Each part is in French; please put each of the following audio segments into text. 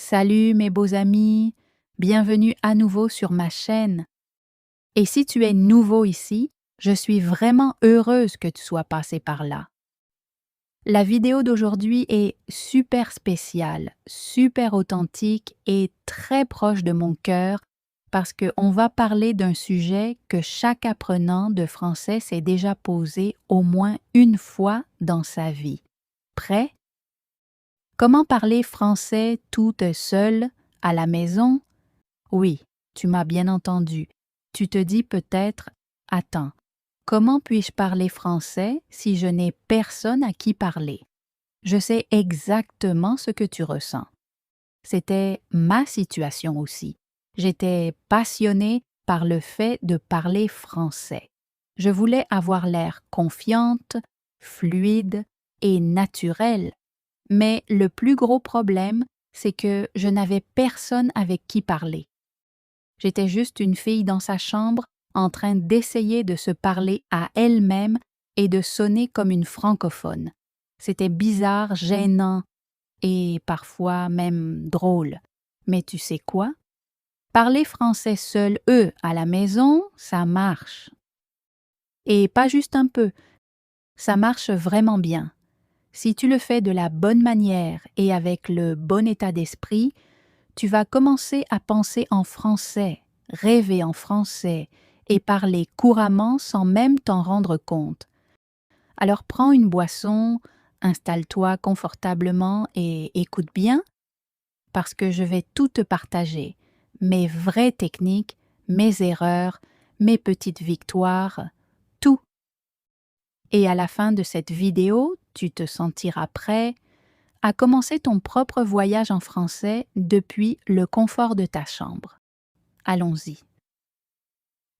Salut mes beaux amis, bienvenue à nouveau sur ma chaîne. Et si tu es nouveau ici, je suis vraiment heureuse que tu sois passé par là. La vidéo d'aujourd'hui est super spéciale, super authentique et très proche de mon cœur parce qu'on va parler d'un sujet que chaque apprenant de français s'est déjà posé au moins une fois dans sa vie. Prêt? Comment parler français toute seule, à la maison? Oui, tu m'as bien entendu. Tu te dis peut-être, attends, comment puis-je parler français si je n'ai personne à qui parler? Je sais exactement ce que tu ressens. C'était ma situation aussi. J'étais passionnée par le fait de parler français. Je voulais avoir l'air confiante, fluide et naturelle. Mais le plus gros problème, c'est que je n'avais personne avec qui parler. J'étais juste une fille dans sa chambre en train d'essayer de se parler à elle-même et de sonner comme une francophone. C'était bizarre, gênant et parfois même drôle. Mais tu sais quoi? Parler français seul, à la maison, ça marche. Et pas juste un peu, ça marche vraiment bien. Si tu le fais de la bonne manière et avec le bon état d'esprit, tu vas commencer à penser en français, rêver en français et parler couramment sans même t'en rendre compte. Alors prends une boisson, installe-toi confortablement et écoute bien, parce que je vais tout te partager, mes vraies techniques, mes erreurs, mes petites victoires, tout. Et à la fin de cette vidéo, tu te sentiras prêt à commencer ton propre voyage en français depuis le confort de ta chambre. Allons-y.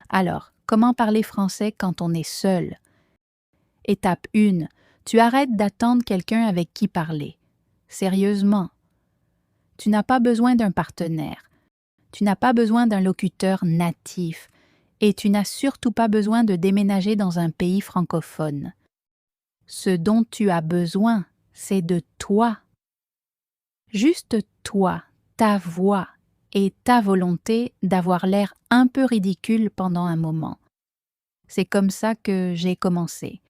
Alors, comment parler français quand on est seul? Étape 1. Tu arrêtes d'attendre quelqu'un avec qui parler. Sérieusement. Tu n'as pas besoin d'un partenaire. Tu n'as pas besoin d'un locuteur natif. Et tu n'as surtout pas besoin de déménager dans un pays francophone. Ce dont tu as besoin, c'est de toi. Juste toi, ta voix et ta volonté d'avoir l'air un peu ridicule pendant un moment. C'est comme ça que j'ai commencé.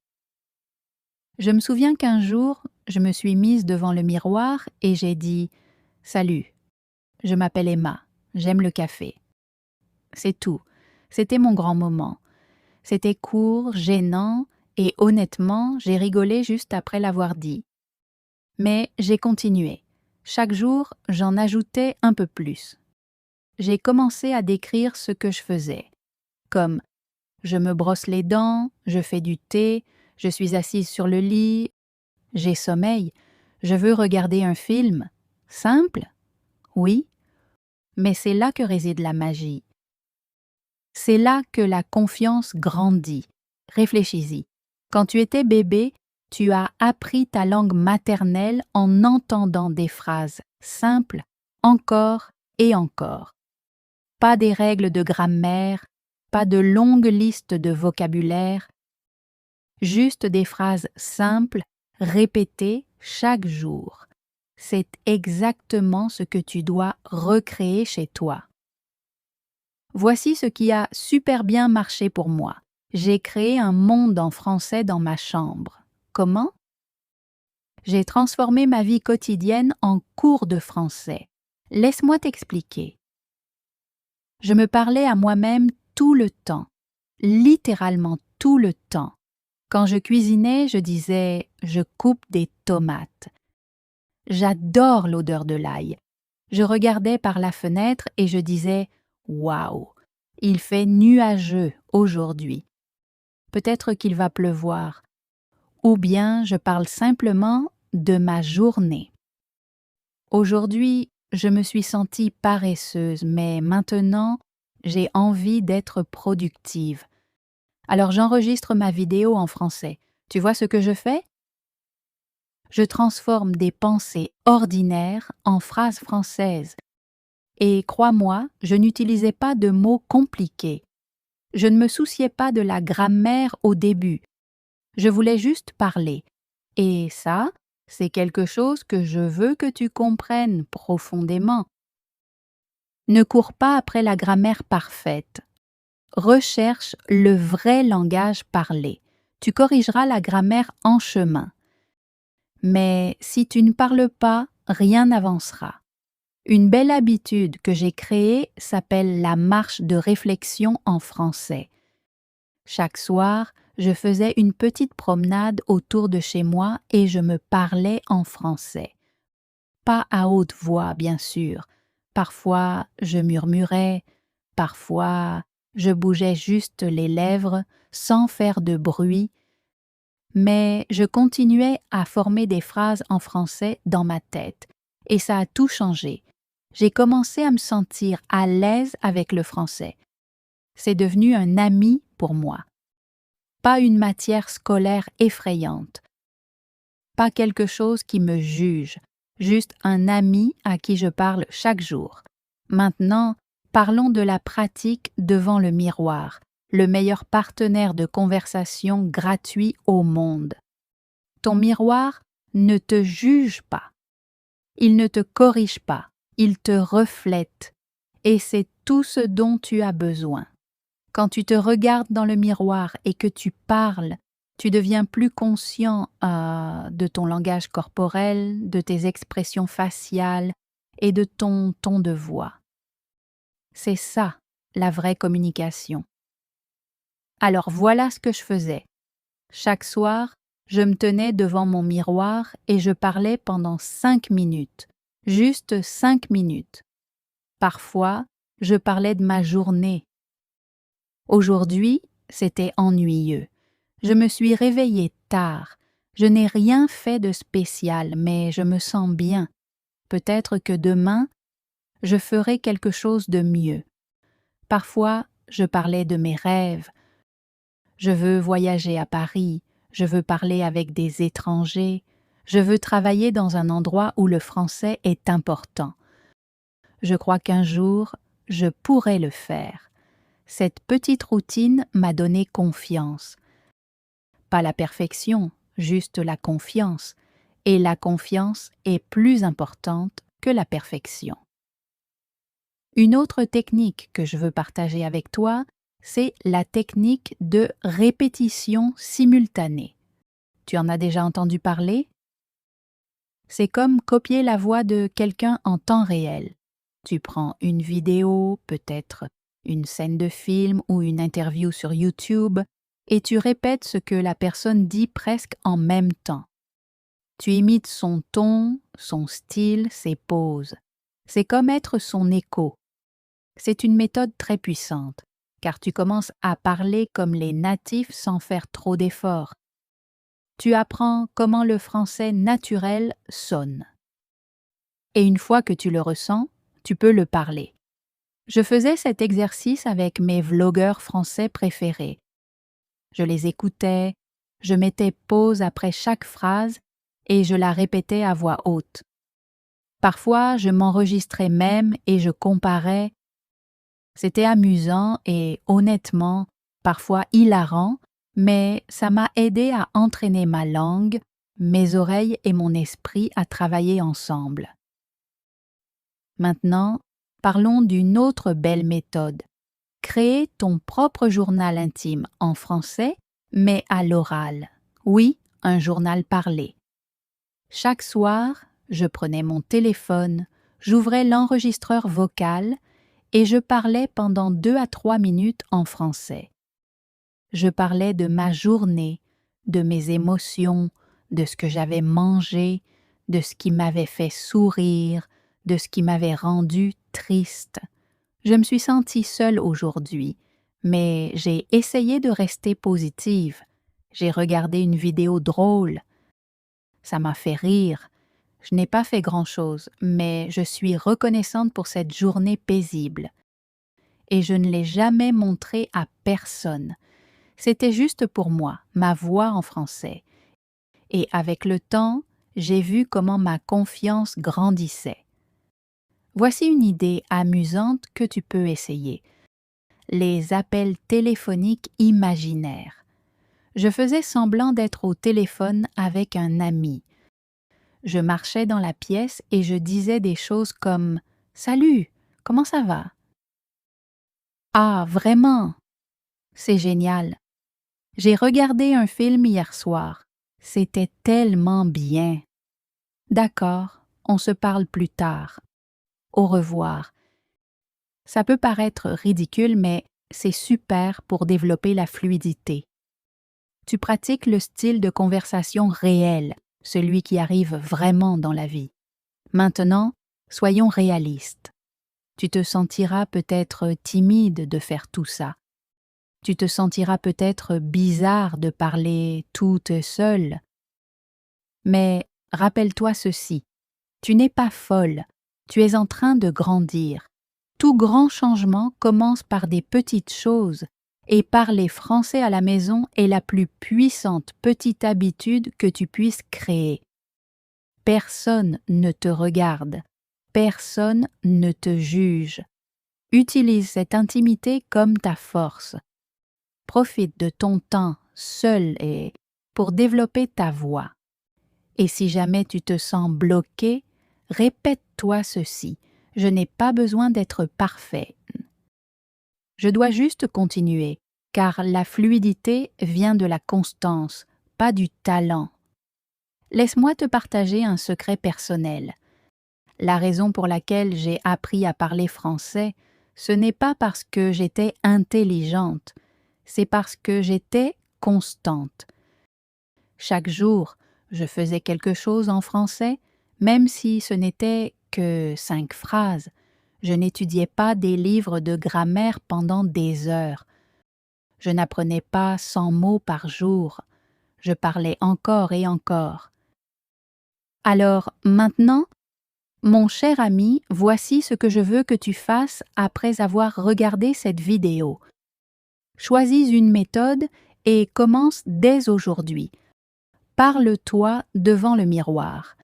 Je me souviens qu'un jour, je me suis mise devant le miroir et j'ai dit « Salut, je m'appelle Emma, j'aime le café ». C'est tout. C'était mon grand moment. C'était court, gênant et honnêtement, j'ai rigolé juste après l'avoir dit. Mais j'ai continué. Chaque jour, j'en ajoutais un peu plus. J'ai commencé à décrire ce que je faisais, comme je me brosse les dents, je fais du thé, je suis assise sur le lit, j'ai sommeil, je veux regarder un film. Simple? Oui, mais c'est là que réside la magie. C'est là que la confiance grandit. Réfléchis-y. Quand tu étais bébé, tu as appris ta langue maternelle en entendant des phrases simples encore et encore. Pas des règles de grammaire, pas de longues listes de vocabulaire, juste des phrases simples, répétées chaque jour. C'est exactement ce que tu dois recréer chez toi. Voici ce qui a super bien marché pour moi. J'ai créé un monde en français dans ma chambre. Comment? J'ai transformé ma vie quotidienne en cours de français. Laisse-moi t'expliquer. Je me parlais à moi-même tout le temps, littéralement tout le temps. Quand je cuisinais, je disais « je coupe des tomates ». J'adore l'odeur de l'ail. Je regardais par la fenêtre et je disais « waouh, il fait nuageux aujourd'hui. Peut-être qu'il va pleuvoir. » Ou bien je parle simplement de ma journée. Aujourd'hui, je me suis sentie paresseuse, mais maintenant, j'ai envie d'être productive. Alors j'enregistre ma vidéo en français. Tu vois ce que je fais? Je transforme des pensées ordinaires en phrases françaises. Et crois-moi, je n'utilisais pas de mots compliqués. Je ne me souciais pas de la grammaire au début. Je voulais juste parler. Et ça, C'est quelque chose que je veux que tu comprennes profondément. Ne cours pas après la grammaire parfaite. Recherche le vrai langage parlé. Tu corrigeras la grammaire en chemin. Mais si tu ne parles pas, rien n'avancera. Une belle habitude que j'ai créée s'appelle la marche de réflexion en français. Chaque soir, je faisais une petite promenade autour de chez moi et je me parlais en français. Pas à haute voix, bien sûr. Parfois, je murmurais, parfois, je bougeais juste les lèvres sans faire de bruit, mais je continuais à former des phrases en français dans ma tête, et ça a tout changé. J'ai commencé à me sentir à l'aise avec le français. C'est devenu un ami pour moi. Pas une matière scolaire effrayante, pas quelque chose qui me juge, juste un ami à qui je parle chaque jour. Maintenant, parlons de la pratique devant le miroir, le meilleur partenaire de conversation gratuit au monde. Ton miroir ne te juge pas. Il ne te corrige pas, il te reflète. Et c'est tout ce dont tu as besoin. Quand tu te regardes dans le miroir et que tu parles, tu deviens plus conscient de ton langage corporel, de tes expressions faciales et de ton ton de voix. C'est ça, la vraie communication. Alors voilà ce que je faisais. Chaque soir, je me tenais devant mon miroir et je parlais pendant 5 minutes, juste 5 minutes. Parfois, je parlais de ma journée. Aujourd'hui, c'était ennuyeux. Je me suis réveillée tard. Je n'ai rien fait de spécial, mais je me sens bien. Peut-être que demain, je ferai quelque chose de mieux. Parfois, je parlais de mes rêves. Je veux voyager à Paris, je veux parler avec des étrangers, je veux travailler dans un endroit où le français est important. Je crois qu'un jour, je pourrai le faire. Cette petite routine m'a donné confiance. Pas la perfection, juste la confiance. Et la confiance est plus importante que la perfection. Une autre technique que je veux partager avec toi, c'est la technique de répétition simultanée. Tu en as déjà entendu parler? C'est comme copier la voix de quelqu'un en temps réel. Tu prends une vidéo, peut-être une scène de film ou une interview sur YouTube, et tu répètes ce que la personne dit presque en même temps. Tu imites son ton, son style, ses pauses. C'est comme être son écho. C'est une méthode très puissante, car tu commences à parler comme les natifs sans faire trop d'efforts. Tu apprends comment le français naturel sonne. Et une fois que tu le ressens, tu peux le parler. Je faisais cet exercice avec mes vlogueurs français préférés. Je les écoutais, je mettais pause après chaque phrase et je la répétais à voix haute. Parfois, je m'enregistrais même et je comparais. C'était amusant et honnêtement, parfois hilarant, mais ça m'a aidé à entraîner ma langue, mes oreilles et mon esprit à travailler ensemble. Maintenant, parlons d'une autre belle méthode. Créer ton propre journal intime en français, mais à l'oral. Oui, un journal parlé. Chaque soir, je prenais mon téléphone, j'ouvrais l'enregistreur vocal et je parlais pendant 2 à 3 minutes en français. Je parlais de ma journée, de mes émotions, de ce que j'avais mangé, de ce qui m'avait fait sourire, de ce qui m'avait rendu triste. Je me suis sentie seule aujourd'hui, mais j'ai essayé de rester positive. J'ai regardé une vidéo drôle. Ça m'a fait rire. Je n'ai pas fait grand-chose, mais je suis reconnaissante pour cette journée paisible. Et je ne l'ai jamais montrée à personne. C'était juste pour moi, ma voix en français. Et avec le temps, j'ai vu comment ma confiance grandissait. Voici une idée amusante que tu peux essayer. Les appels téléphoniques imaginaires. Je faisais semblant d'être au téléphone avec un ami. Je marchais dans la pièce et je disais des choses comme « Salut, comment ça va ?»« Ah, vraiment? C'est génial. J'ai regardé un film hier soir. C'était tellement bien. D'accord, on se parle plus tard. Au revoir. » Ça peut paraître ridicule, mais c'est super pour développer la fluidité. Tu pratiques le style de conversation réel, celui qui arrive vraiment dans la vie. Maintenant, soyons réalistes. Tu te sentiras peut-être timide de faire tout ça. Tu te sentiras peut-être bizarre de parler toute seule. Mais rappelle-toi ceci, tu n'es pas folle, tu es en train de grandir. Tout grand changement commence par des petites choses, et parler français à la maison est la plus puissante petite habitude que tu puisses créer. Personne ne te regarde, personne ne te juge. Utilise cette intimité comme ta force. Profite de ton temps seul et pour développer ta voix. Et si jamais tu te sens bloqué, répète-toi ceci. Je n'ai pas besoin d'être parfait. Je dois juste continuer, car la fluidité vient de la constance, pas du talent. Laisse-moi te partager un secret personnel. La raison pour laquelle j'ai appris à parler français, ce n'est pas parce que j'étais intelligente, c'est parce que j'étais constante. Chaque jour, je faisais quelque chose en français, même si ce n'était que 5 phrases. Je n'étudiais pas des livres de grammaire pendant des heures. Je n'apprenais pas 100 mots par jour. Je parlais encore et encore. Alors maintenant, mon cher ami, voici ce que je veux que tu fasses après avoir regardé cette vidéo. Choisis une méthode et commence dès aujourd'hui. Parle-toi devant le miroir.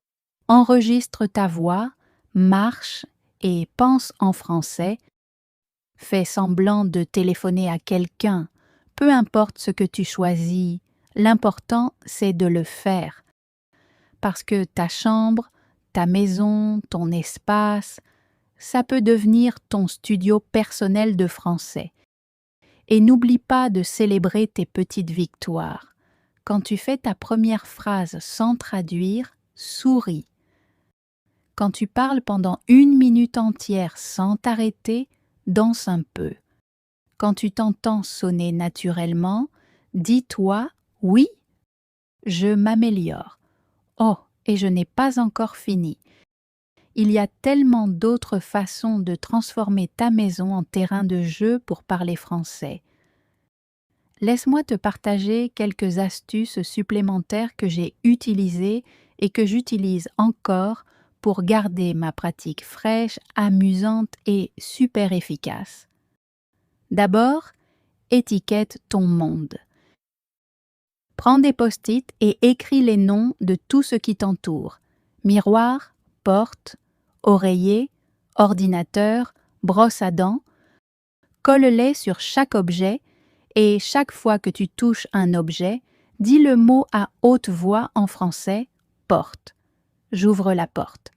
Enregistre ta voix, marche et pense en français. Fais semblant de téléphoner à quelqu'un. Peu importe ce que tu choisis, l'important c'est de le faire. Parce que ta chambre, ta maison, ton espace, ça peut devenir ton studio personnel de français. Et n'oublie pas de célébrer tes petites victoires. Quand tu fais ta première phrase sans traduire, souris. Quand tu parles pendant 1 minute entière sans t'arrêter, danse un peu. Quand tu t'entends sonner naturellement, dis-toi « Oui, je m'améliore. Oh, et je n'ai pas encore fini. » Il y a tellement d'autres façons de transformer ta maison en terrain de jeu pour parler français. Laisse-moi te partager quelques astuces supplémentaires que j'ai utilisées et que j'utilise encore pour garder ma pratique fraîche, amusante et super efficace. D'abord, étiquette ton monde. Prends des post-it et écris les noms de tout ce qui t'entoure. Miroir, porte, oreiller, ordinateur, brosse à dents. Colle-les sur chaque objet et chaque fois que tu touches un objet, dis le mot à haute voix en français « porte ». J'ouvre la porte.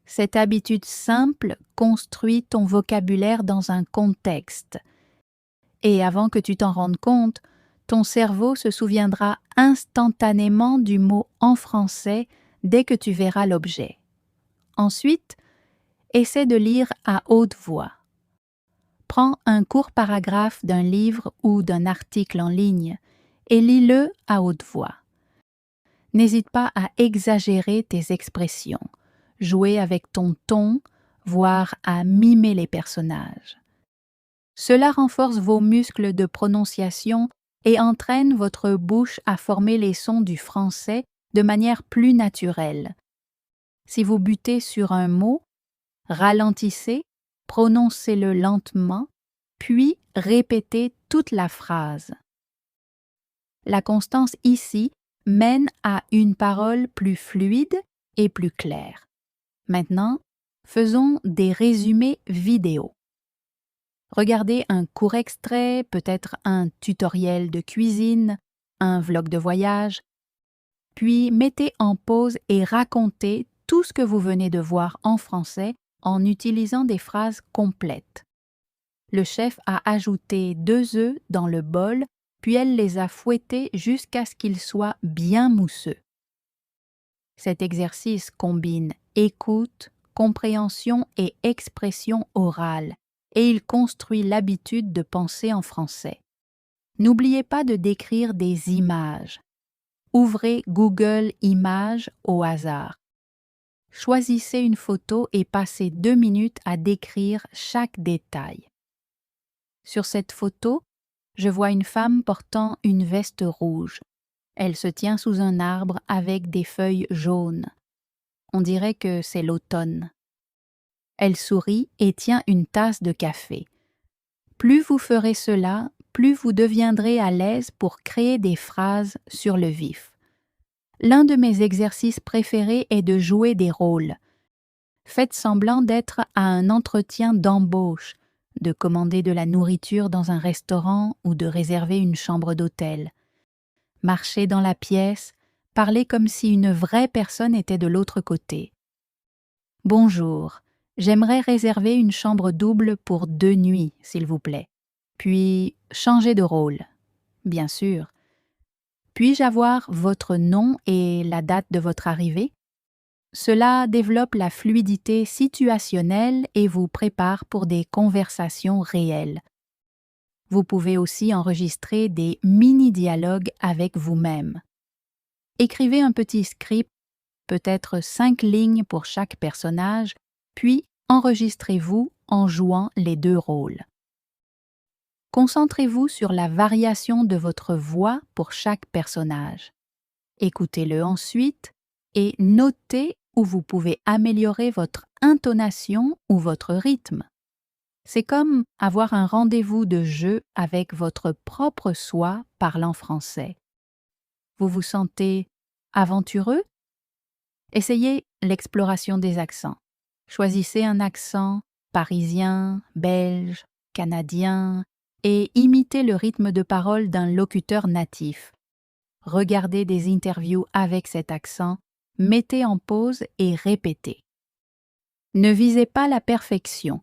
Cette habitude simple construit ton vocabulaire dans un contexte. Et avant que tu t'en rendes compte, ton cerveau se souviendra instantanément du mot en français dès que tu verras l'objet. Ensuite, essaie de lire à haute voix. Prends un court paragraphe d'un livre ou d'un article en ligne et lis-le à haute voix. N'hésite pas à exagérer tes expressions, jouer avec ton ton, voire à mimer les personnages. Cela renforce vos muscles de prononciation et entraîne votre bouche à former les sons du français de manière plus naturelle. Si vous butez sur un mot, ralentissez, prononcez-le lentement, puis répétez toute la phrase. La constance ici mène à une parole plus fluide et plus claire. Maintenant, faisons des résumés vidéo. Regardez un court extrait, peut-être un tutoriel de cuisine, un vlog de voyage. puis mettez en pause et racontez tout ce que vous venez de voir en français en utilisant des phrases complètes. Le chef a ajouté 2 œufs dans le bol, puis elle les a fouettés jusqu'à ce qu'ils soient bien mousseux. Cet exercice combine écoute, compréhension et expression orale, et il construit l'habitude de penser en français. N'oubliez pas de décrire des images. Ouvrez Google Images au hasard. Choisissez une photo et passez 2 minutes à décrire chaque détail. Sur cette photo, je vois une femme portant une veste rouge. Elle se tient sous un arbre avec des feuilles jaunes. On dirait que c'est l'automne. Elle sourit et tient une tasse de café. Plus vous ferez cela, plus vous deviendrez à l'aise pour créer des phrases sur le vif. L'un de mes exercices préférés est de jouer des rôles. Faites semblant d'être à un entretien d'embauche, de commander de la nourriture dans un restaurant ou de réserver une chambre d'hôtel. Marchez dans la pièce, parlez comme si une vraie personne était de l'autre côté. Bonjour, j'aimerais réserver une chambre double pour 2 nuits, s'il vous plaît. Puis, changez de rôle. Bien sûr. Puis-je avoir votre nom et la date de votre arrivée? Cela développe la fluidité situationnelle et vous prépare pour des conversations réelles. Vous pouvez aussi enregistrer des mini-dialogues avec vous-même. Écrivez un petit script, peut-être 5 lignes pour chaque personnage, puis enregistrez-vous en jouant les 2 rôles. Concentrez-vous sur la variation de votre voix pour chaque personnage. Écoutez-le ensuite et notez où vous pouvez améliorer votre intonation ou votre rythme. C'est comme avoir un rendez-vous de jeu avec votre propre soi parlant français. Vous vous sentez aventureux? Essayez l'exploration des accents. Choisissez un accent parisien, belge, canadien et imitez le rythme de parole d'un locuteur natif. Regardez des interviews avec cet accent, mettez en pause et répétez. Ne visez pas la perfection.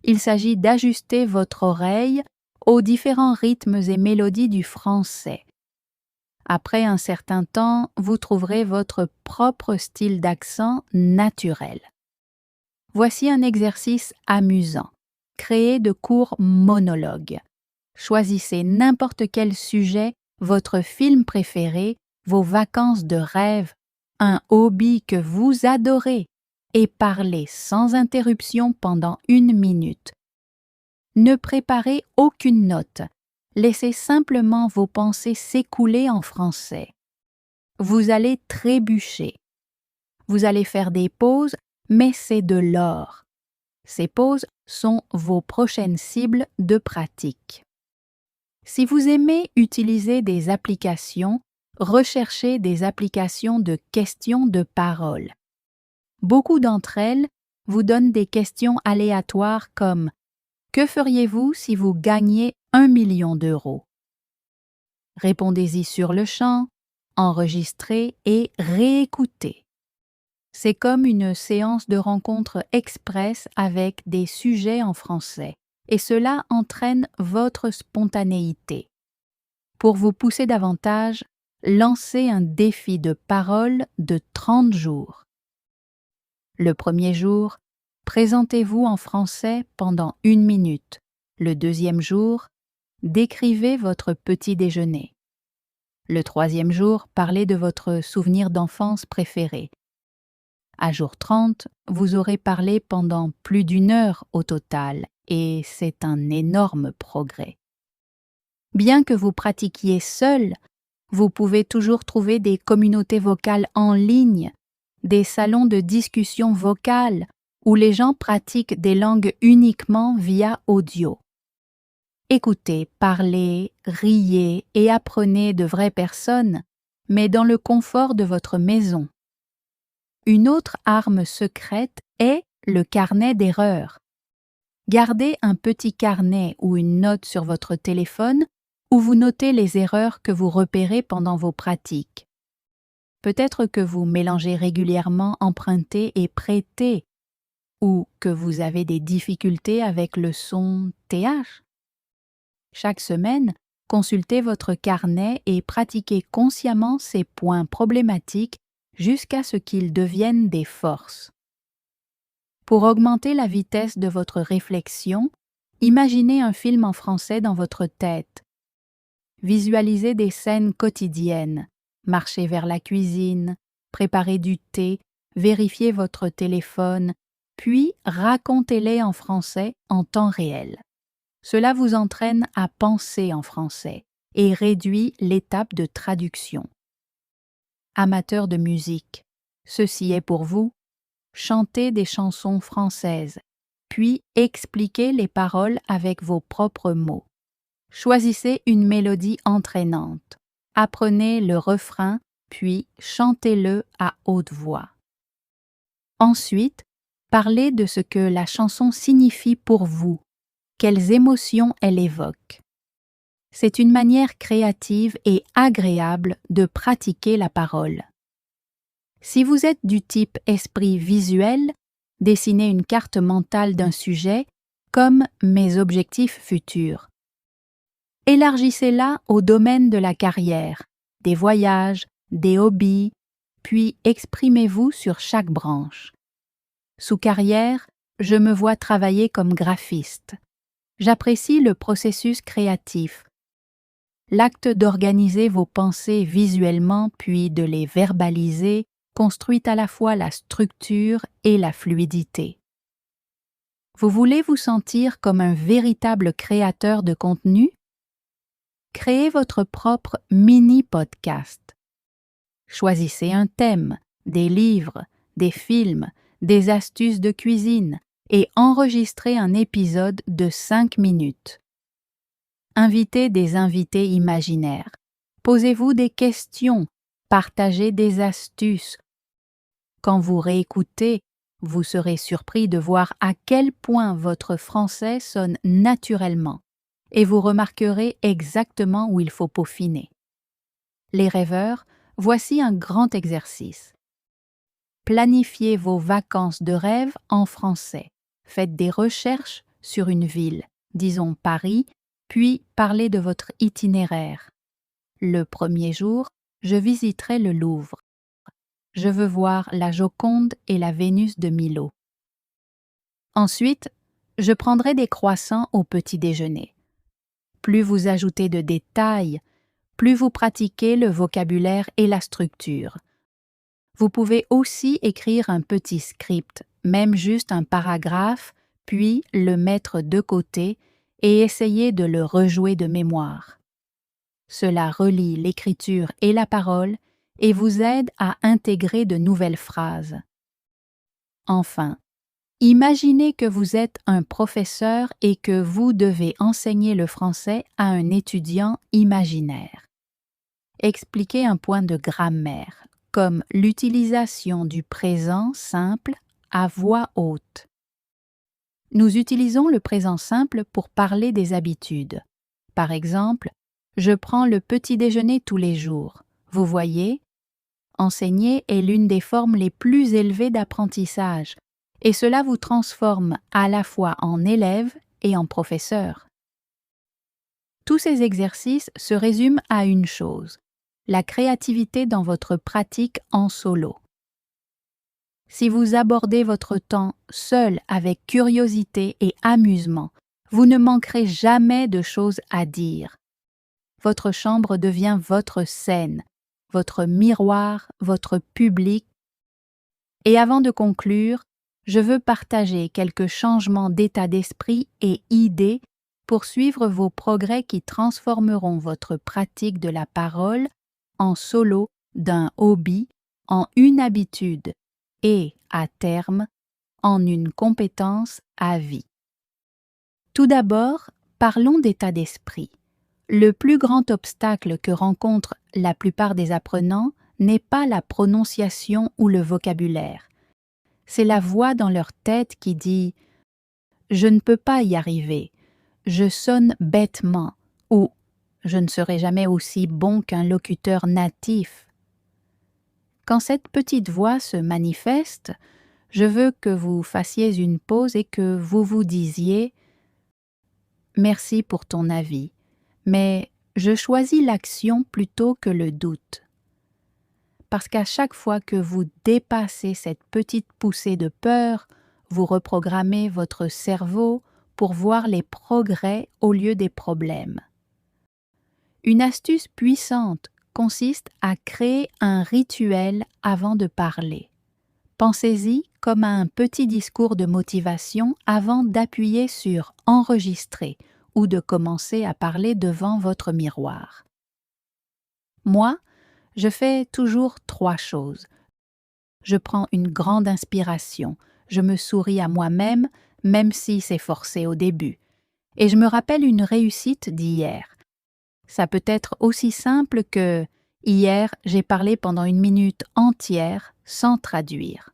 Il s'agit d'ajuster votre oreille aux différents rythmes et mélodies du français. Après un certain temps, vous trouverez votre propre style d'accent naturel. Voici un exercice amusant. Créez de courts monologues. Choisissez n'importe quel sujet, votre film préféré, vos vacances de rêve, un hobby que vous adorez, et parlez sans interruption pendant 1 minute. Ne préparez aucune note. Laissez simplement vos pensées s'écouler en français. Vous allez trébucher. Vous allez faire des pauses, mais c'est de l'or. Ces pauses sont vos prochaines cibles de pratique. Si vous aimez utiliser des applications, recherchez des applications de questions de parole. Beaucoup d'entre elles vous donnent des questions aléatoires comme « Que feriez-vous si vous gagniez 1 million d'euros ?» Répondez-y sur le champ, enregistrez et réécoutez. C'est comme une séance de rencontre express avec des sujets en français, et cela entraîne votre spontanéité. Pour vous pousser davantage, lancez un défi de parole de 30 jours. Le premier jour, présentez-vous en français pendant 1 minute. Le deuxième jour, décrivez votre petit déjeuner. Le troisième jour, parlez de votre souvenir d'enfance préféré. À jour 30, vous aurez parlé pendant plus d'1 heure au total, et c'est un énorme progrès. Bien que vous pratiquiez seul, vous pouvez toujours trouver des communautés vocales en ligne, des salons de discussion vocale où les gens pratiquent des langues uniquement via audio. Écoutez, parlez, riez et apprenez de vraies personnes, mais dans le confort de votre maison. Une autre arme secrète est le carnet d'erreurs. Gardez un petit carnet ou une note sur votre téléphone où vous notez les erreurs que vous repérez pendant vos pratiques. Peut-être que vous mélangez régulièrement emprunter et prêter, ou que vous avez des difficultés avec le son TH. Chaque semaine, consultez votre carnet et pratiquez consciemment ces points problématiques jusqu'à ce qu'ils deviennent des forces. Pour augmenter la vitesse de votre réflexion, imaginez un film en français dans votre tête. Visualisez des scènes quotidiennes, marchez vers la cuisine, préparez du thé, vérifiez votre téléphone, puis racontez-les en français en temps réel. Cela vous entraîne à penser en français et réduit l'étape de traduction. Amateurs de musique, ceci est pour vous. Chantez des chansons françaises, puis expliquez les paroles avec vos propres mots. Choisissez une mélodie entraînante. Apprenez le refrain, puis chantez-le à haute voix. Ensuite, parlez de ce que la chanson signifie pour vous, quelles émotions elle évoque. C'est une manière créative et agréable de pratiquer la parole. Si vous êtes du type esprit visuel, dessinez une carte mentale d'un sujet comme mes objectifs futurs. Élargissez-la au domaine de la carrière, des voyages, des hobbies, puis exprimez-vous sur chaque branche. Sous carrière, je me vois travailler comme graphiste. J'apprécie le processus créatif. L'acte d'organiser vos pensées visuellement puis de les verbaliser construit à la fois la structure et la fluidité. Vous voulez vous sentir comme un véritable créateur de contenu? Créez votre propre mini-podcast. Choisissez un thème, des livres, des films, des astuces de cuisine et enregistrez un épisode de 5 minutes. Invitez des invités imaginaires. Posez-vous des questions, partagez des astuces. Quand vous réécoutez, vous serez surpris de voir à quel point votre français sonne naturellement et vous remarquerez exactement où il faut peaufiner. Les rêveurs, voici un grand exercice. Planifiez vos vacances de rêve en français. Faites des recherches sur une ville, disons Paris, puis parlez de votre itinéraire. Le premier jour, je visiterai le Louvre. Je veux voir la Joconde et la Vénus de Milo. Ensuite, je prendrai des croissants au petit déjeuner. Plus vous ajoutez de détails, plus vous pratiquez le vocabulaire et la structure. Vous pouvez aussi écrire un petit script, même juste un paragraphe, puis le mettre de côté et essayer de le rejouer de mémoire. Cela relie l'écriture et la parole et vous aide à intégrer de nouvelles phrases. Enfin, imaginez que vous êtes un professeur et que vous devez enseigner le français à un étudiant imaginaire. Expliquez un point de grammaire, comme l'utilisation du présent simple à voix haute. Nous utilisons le présent simple pour parler des habitudes. Par exemple, je prends le petit déjeuner tous les jours. Vous voyez, enseigner est l'une des formes les plus élevées d'apprentissage, et cela vous transforme à la fois en élève et en professeur. Tous ces exercices se résument à une chose, la créativité dans votre pratique en solo. Si vous abordez votre temps seul avec curiosité et amusement, vous ne manquerez jamais de choses à dire. Votre chambre devient votre scène, votre miroir, votre public. Et avant de conclure, je veux partager quelques changements d'état d'esprit et idées pour suivre vos progrès qui transformeront votre pratique de la parole en solo d'un hobby en une habitude et, à terme, en une compétence à vie. Tout d'abord, parlons d'état d'esprit. Le plus grand obstacle que rencontrent la plupart des apprenants n'est pas la prononciation ou le vocabulaire. C'est la voix dans leur tête qui dit « Je ne peux pas y arriver »,« Je sonne bêtement » ou « Je ne serai jamais aussi bon qu'un locuteur natif ». Quand cette petite voix se manifeste, je veux que vous fassiez une pause et que vous vous disiez « Merci pour ton avis, mais je choisis l'action plutôt que le doute. » Parce qu'à chaque fois que vous dépassez cette petite poussée de peur, vous reprogrammez votre cerveau pour voir les progrès au lieu des problèmes. Une astuce puissante consiste à créer un rituel avant de parler. Pensez-y comme à un petit discours de motivation avant d'appuyer sur « Enregistrer » ou de commencer à parler devant votre miroir. Moi, je fais toujours 3 choses. Je prends une grande inspiration, je me souris à moi-même, même si c'est forcé au début, et je me rappelle une réussite d'hier. Ça peut être aussi simple que « Hier, j'ai parlé pendant 1 minute entière sans traduire ».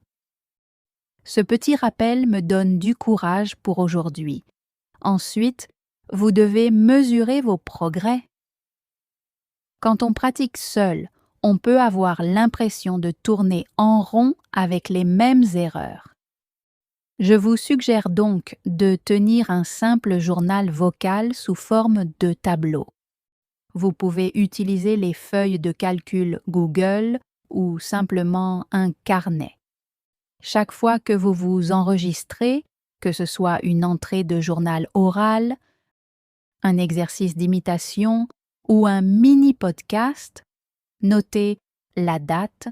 Ce petit rappel me donne du courage pour aujourd'hui. Ensuite, vous devez mesurer vos progrès. Quand on pratique seul, on peut avoir l'impression de tourner en rond avec les mêmes erreurs. Je vous suggère donc de tenir un simple journal vocal sous forme de tableau. Vous pouvez utiliser les feuilles de calcul Google ou simplement un carnet. Chaque fois que vous vous enregistrez, que ce soit une entrée de journal oral, un exercice d'imitation ou un mini-podcast, notez la date,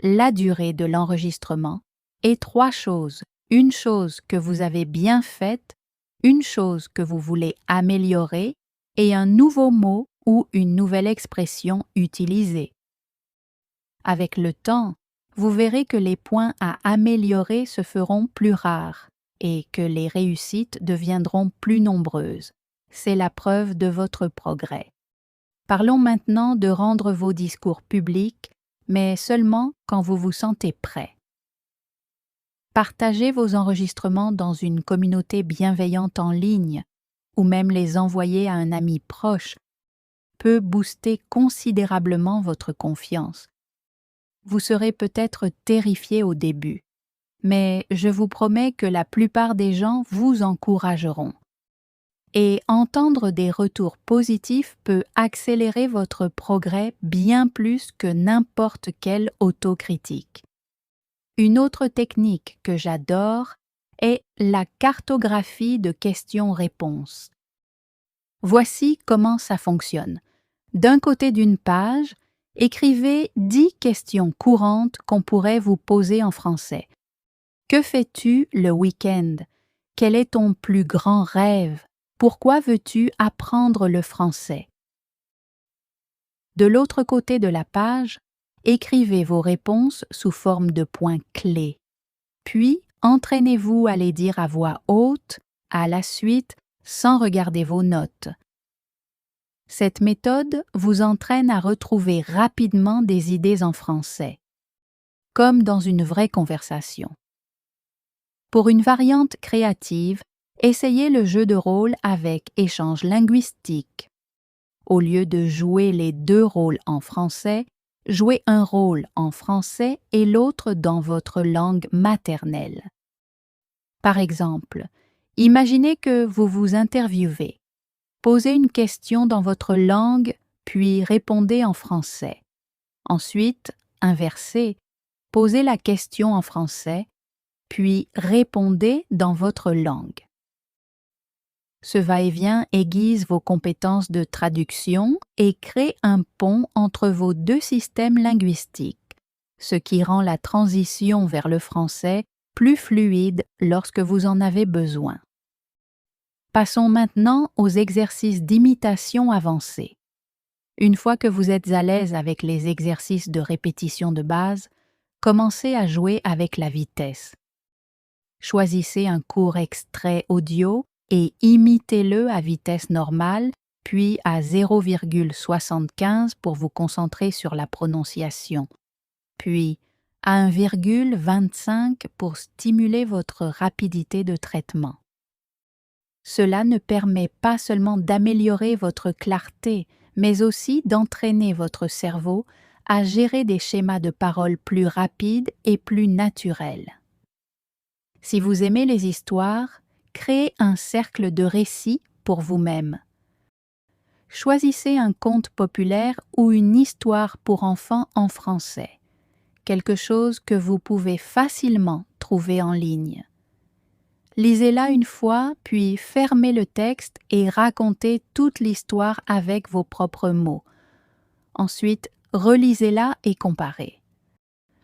la durée de l'enregistrement et 3 choses. Une chose que vous avez bien faite, une chose que vous voulez améliorer et un nouveau mot ou une nouvelle expression utilisée. Avec le temps, vous verrez que les points à améliorer se feront plus rares et que les réussites deviendront plus nombreuses. C'est la preuve de votre progrès. Parlons maintenant de rendre vos discours publics, mais seulement quand vous vous sentez prêt. Partagez vos enregistrements dans une communauté bienveillante en ligne ou même les envoyer à un ami proche peut booster considérablement votre confiance. Vous serez peut-être terrifié au début, mais je vous promets que la plupart des gens vous encourageront. Et entendre des retours positifs peut accélérer votre progrès bien plus que n'importe quelle autocritique. Une autre technique que j'adore est la cartographie de questions-réponses. Voici comment ça fonctionne. D'un côté d'une page, écrivez 10 questions courantes qu'on pourrait vous poser en français. Que fais-tu le week-end? Quel est ton plus grand rêve? Pourquoi veux-tu apprendre le français? De l'autre côté de la page, écrivez vos réponses sous forme de points clés. Puis, entraînez-vous à les dire à voix haute, à la suite, sans regarder vos notes. Cette méthode vous entraîne à retrouver rapidement des idées en français, comme dans une vraie conversation. Pour une variante créative, essayez le jeu de rôle avec échange linguistique. Au lieu de jouer les 2 rôles en français, jouez un rôle en français et l'autre dans votre langue maternelle. Par exemple, imaginez que vous vous interviewez. Posez une question dans votre langue, puis répondez en français. Ensuite, inversez, posez la question en français, puis répondez dans votre langue. Ce va-et-vient aiguise vos compétences de traduction et crée un pont entre vos 2 systèmes linguistiques, ce qui rend la transition vers le français plus fluide lorsque vous en avez besoin. Passons maintenant aux exercices d'imitation avancés. Une fois que vous êtes à l'aise avec les exercices de répétition de base, commencez à jouer avec la vitesse. Choisissez un court extrait audio et imitez-le à vitesse normale, puis à 0,75 pour vous concentrer sur la prononciation, puis à 1,25 pour stimuler votre rapidité de traitement. Cela ne permet pas seulement d'améliorer votre clarté, mais aussi d'entraîner votre cerveau à gérer des schémas de parole plus rapides et plus naturels. Si vous aimez les histoires, créez un cercle de récits pour vous-même. Choisissez un conte populaire ou une histoire pour enfants en français, quelque chose que vous pouvez facilement trouver en ligne. Lisez-la une fois, puis fermez le texte et racontez toute l'histoire avec vos propres mots. Ensuite, relisez-la et comparez.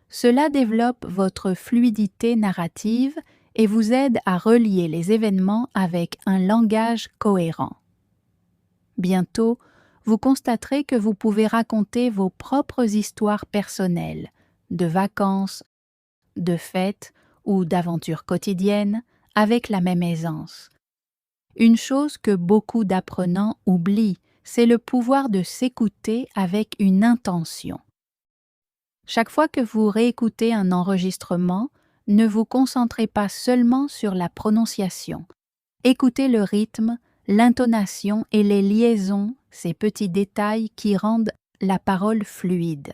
Cela développe votre fluidité narrative et vous aide à relier les événements avec un langage cohérent. Bientôt, vous constaterez que vous pouvez raconter vos propres histoires personnelles, de vacances, de fêtes ou d'aventures quotidiennes, avec la même aisance. Une chose que beaucoup d'apprenants oublient, c'est le pouvoir de s'écouter avec une intention. Chaque fois que vous réécoutez un enregistrement, ne vous concentrez pas seulement sur la prononciation. Écoutez le rythme, l'intonation et les liaisons, ces petits détails qui rendent la parole fluide.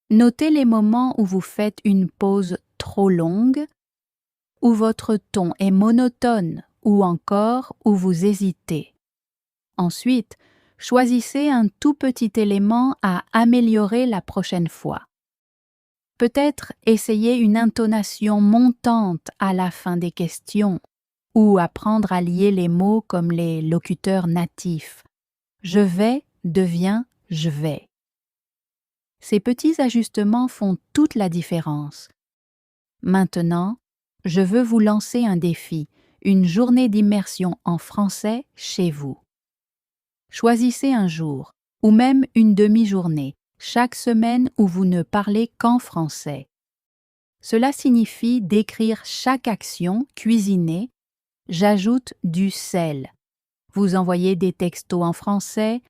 Notez les moments où vous faites une pause trop longue, où votre ton est monotone ou encore où vous hésitez. Ensuite, choisissez un tout petit élément à améliorer la prochaine fois. Peut-être essayez une intonation montante à la fin des questions ou apprendre à lier les mots comme les locuteurs natifs. Je vais devient je vais. Ces petits ajustements font toute la différence. Maintenant, je veux vous lancer un défi, une journée d'immersion en français chez vous. Choisissez un jour, ou même une demi-journée, chaque semaine où vous ne parlez qu'en français. Cela signifie d'écrire chaque action, cuisiner, j'ajoute du sel. Vous envoyez des textos en français,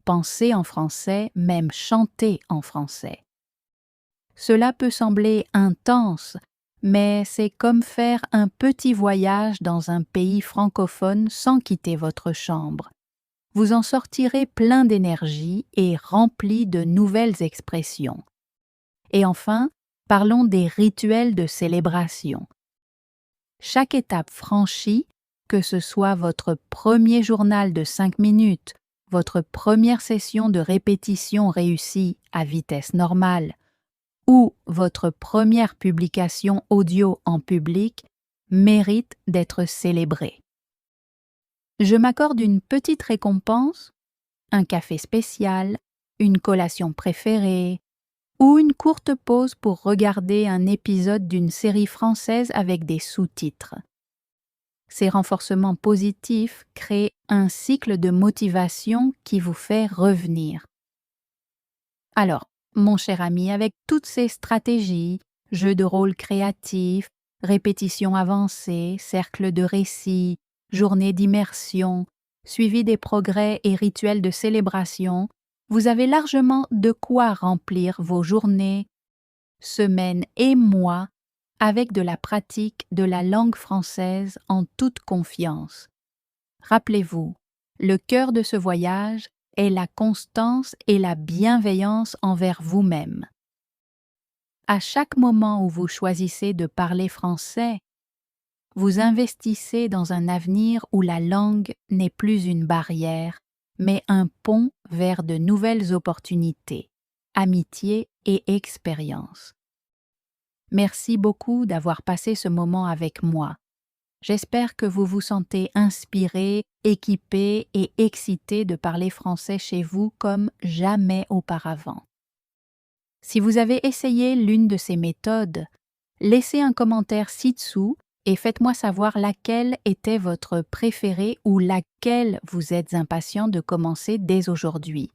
pensez en français, même chanter en français. Cela peut sembler intense, mais c'est comme faire un petit voyage dans un pays francophone sans quitter votre chambre. Vous en sortirez plein d'énergie et rempli de nouvelles expressions. Et enfin, parlons des rituels de célébration. Chaque étape franchie, que ce soit votre premier journal de 5 minutes, votre première session de répétition réussie à vitesse normale, ou votre première publication audio en public, mérite d'être célébrée. Je m'accorde une petite récompense, un café spécial, une collation préférée, ou une courte pause pour regarder un épisode d'une série française avec des sous-titres. Ces renforcements positifs créent un cycle de motivation qui vous fait revenir. Alors, mon cher ami, avec toutes ces stratégies, jeux de rôle créatifs, répétitions avancées, cercles de récits, journées d'immersion, suivi des progrès et rituels de célébration, vous avez largement de quoi remplir vos journées, semaines et mois avec de la pratique de la langue française en toute confiance. Rappelez-vous, le cœur de ce voyage est la constance et la bienveillance envers vous-même. À chaque moment où vous choisissez de parler français, vous investissez dans un avenir où la langue n'est plus une barrière, mais un pont vers de nouvelles opportunités, amitié et expériences. Merci beaucoup d'avoir passé ce moment avec moi. J'espère que vous vous sentez inspiré, équipé et excité de parler français chez vous comme jamais auparavant. Si vous avez essayé l'une de ces méthodes, laissez un commentaire ci-dessous et faites-moi savoir laquelle était votre préférée ou laquelle vous êtes impatient de commencer dès aujourd'hui.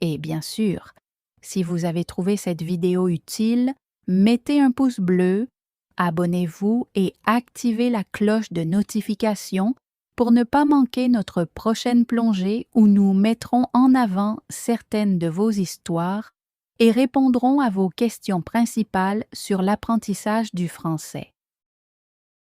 Et bien sûr, si vous avez trouvé cette vidéo utile, mettez un pouce bleu, abonnez-vous et activez la cloche de notification pour ne pas manquer notre prochaine plongée où nous mettrons en avant certaines de vos histoires et répondrons à vos questions principales sur l'apprentissage du français.